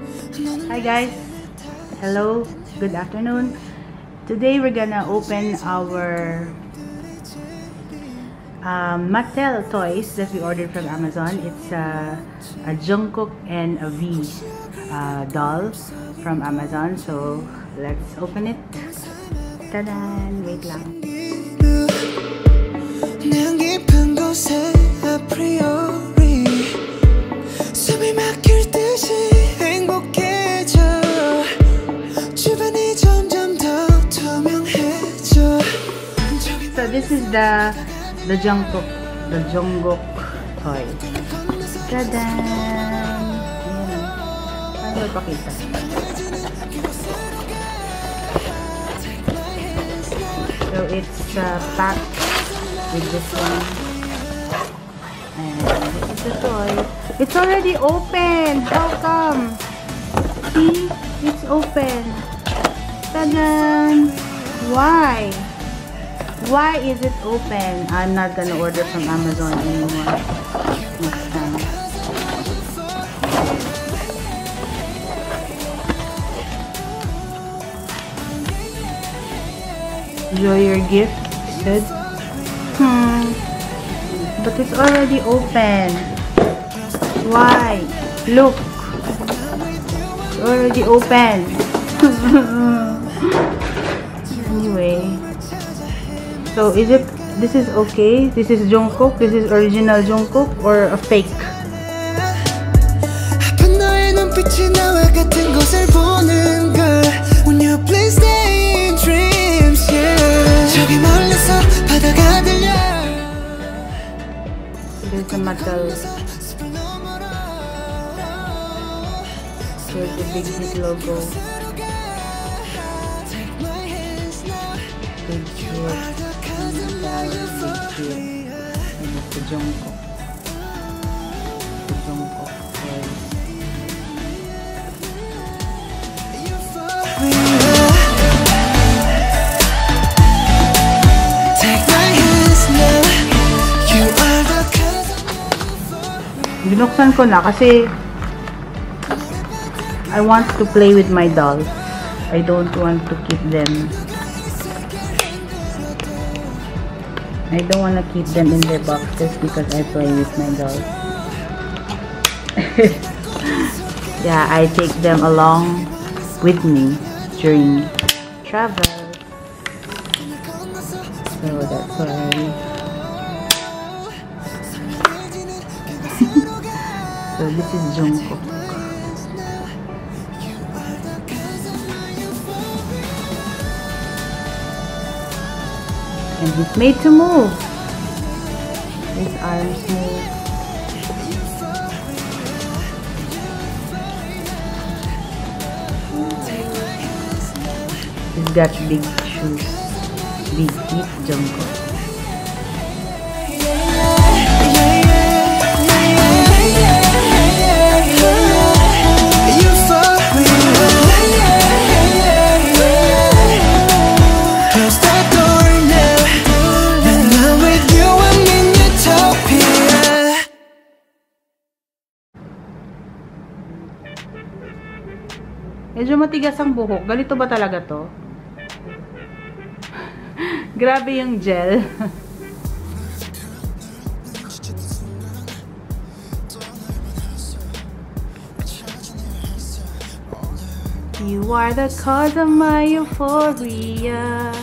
Hi guys, hello, good afternoon. Today we're gonna open our Mattel toys that we ordered from Amazon. It's a Jungkook and a V doll from Amazon. So let's open it. Ta-da! Wait lang. So this is the Jungkook toy. Ta-da! Ayan. Paano ipakita? So it's packed with this one. And this is the toy. It's already open! How come? See? It's open. Ta-da! Why? Why is it open? I'm not gonna order from Amazon anymore next time. Enjoy your gift, good? But it's already open. Why? Look! It's already open. Anyway. So this is okay? This is Jungkook? This is original Jungkook or a fake? There's a Mattel. There's a big logo. Big and it's the Jungkook. The Jungkook Binuksan ko na kasi I want to play with my dolls. I don't want to keep them. I don't want to keep them in their boxes because I play with my dolls. Yeah, I take them along with me during travel. So that's why. So this is Jungkook. And he's made to move. His arms move. He's got big shoes. Big feet, Jungkook. Medyo matigas ang buhok. Ganito ba talaga to? Grabe yung gel. You are the cause of my euphoria.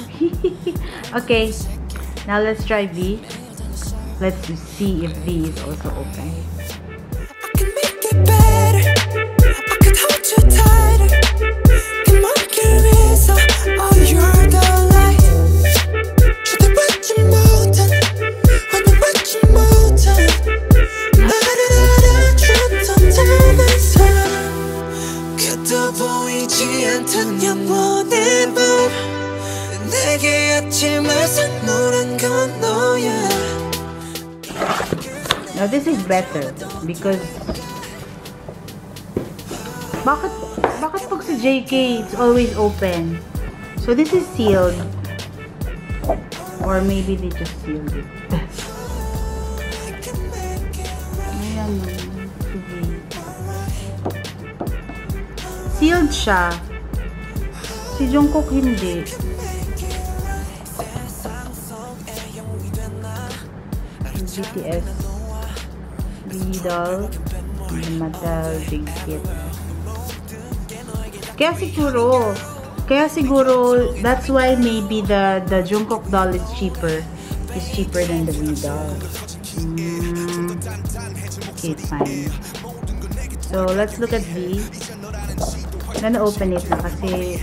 Okay, now let's try V. Let's see if V is also open. Now this is better because bakit pag sa JK it's always open? So this is sealed, or maybe they just sealed it. Ayan, Unsealed siya. Si Jungkook hindi. BTS V Dolls and Mattel Jungkook. Kaya siguro that's why maybe the Jungkook doll is cheaper. It's cheaper than the V doll. Okay, it's fine. So let's look at V. I'm gonna open it na kasi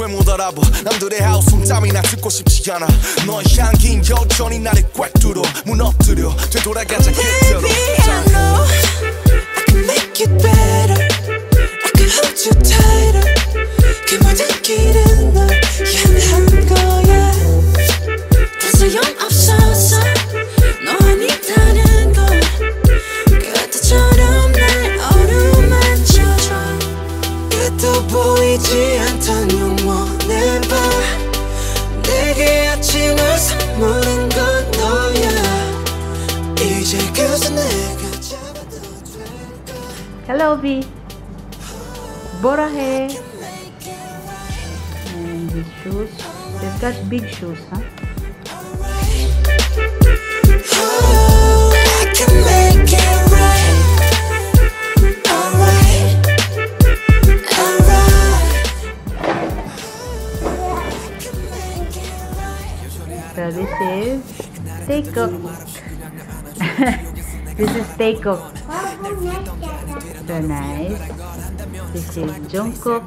왜 못 알아봐 남들의 하우숨땀이나 듣고 싶지 않아 너의 향긴 여전히 나를 꽉 뚫어 무너뜨려 되돌아가자 그대로 Baby, I know I can make it better I can hold you tighter 그 모든 길은 널 향한 거야 더 소용없어서 너 아니다는 걸 그때처럼 날 어루만져줘 끝도 보이지 않던 영원의 밤 내게 아침을 선물한 건 너야 이제 그저 내가 잡아도 될까 hello V. Borahe. And these shoes. They've got big shoes, huh? Oh, I can make it right alright alright So this is Jungkook. This is Jungkook. So nice. This is Jungkook,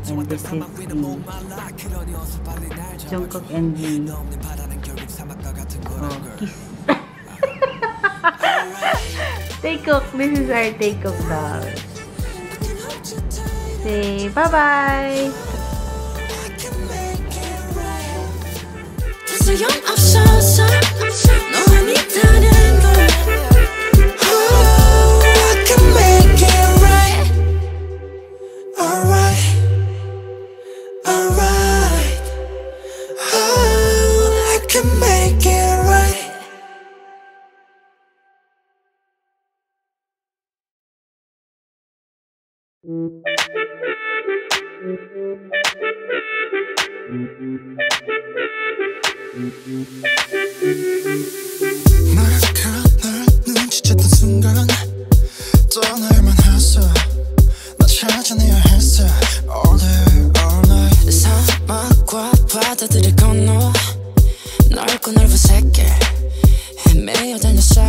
and this is the Jungkook and V. Oh, kiss. Jungkook. This is our Jungkook doll. Say bye bye. 소용없어서 너 아니다는 걸 Oh, I can make it right alright alright Oh, I can make it right 널 눈치챘던 순간 떠날만 했어 나 찾아내야 했어 All day all night 사막과 바다들을 건너 넓고 넓은 세계 헤매어 다녔어